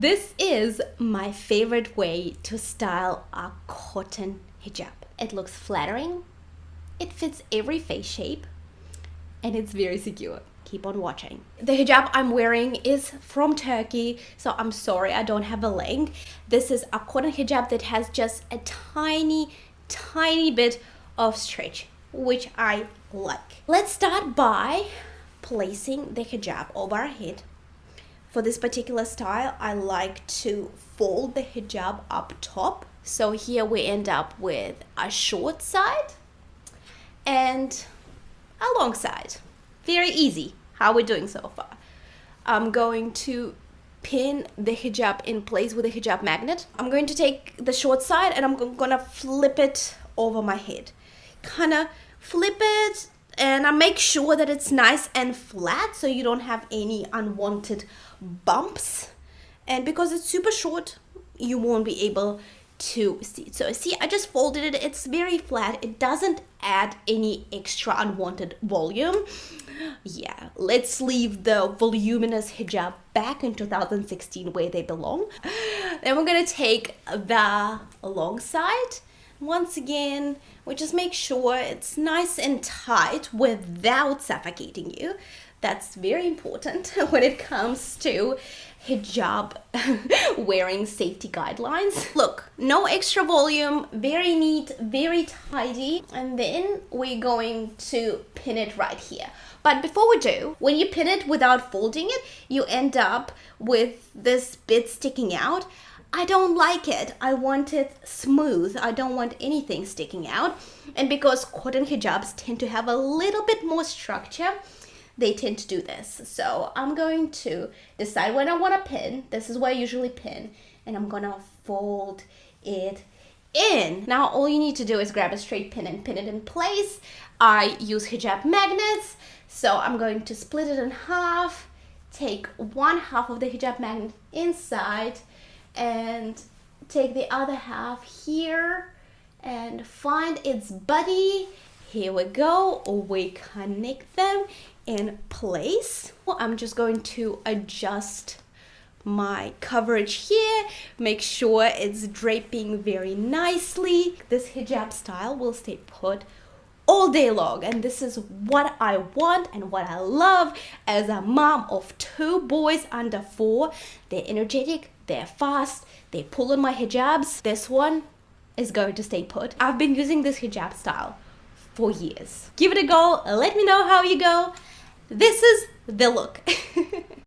This is my favorite way to style a cotton hijab. It looks flattering, it fits every face shape, and it's very secure. Keep on watching. The hijab I'm wearing is from Turkey, so I'm sorry I don't have a link. This is a cotton hijab that has just a tiny bit of stretch, which I like. Let's start by placing the hijab over our head. For this particular style, I like to fold the hijab up top. So here we end up with a short side and a long side. Very easy. How we're doing so far. I'm going to pin the hijab in place with a hijab magnet. I'm going to take the short side and I'm gonna flip it over my head. Kinda flip it and I make sure that it's nice and flat so you don't have any unwanted bumps. And because it's super short, you won't be able to see. So see, I just folded it. It's very flat. It doesn't add any extra unwanted volume. Yeah, let's leave the voluminous hijab back in 2016 where they belong. Then we're gonna take the long side. Once again, we just make sure it's nice and tight without suffocating you. That's very important when it comes to hijab wearing safety guidelines. Look, no extra volume, very neat, very tidy. And then we're going to pin it right here. But before we do, when you pin it without folding it, you end up with this bit sticking out. I don't like it. I want it smooth. I don't want anything sticking out. And because cotton hijabs tend to have a little bit more structure, they tend to do this. So I'm going to decide when I want to pin. This is where I usually pin. And I'm going to fold it in. Now all you need to do is grab a straight pin and pin it in place. I use hijab magnets. So I'm going to split it in half. Take one half of the hijab magnet inside. And take the other half here and find its buddy. Here we go. We connect them in place. Well, I'm just going to adjust my coverage here, make sure it's draping very nicely. This hijab style will stay put all day long, and this is what I want and what I love as a mom of 2 boys under 4. They're energetic, they're fast, they pull on my hijabs. This one is going to stay put. I've been using this hijab style for years. Give it a go, let me know how you go. This is the look.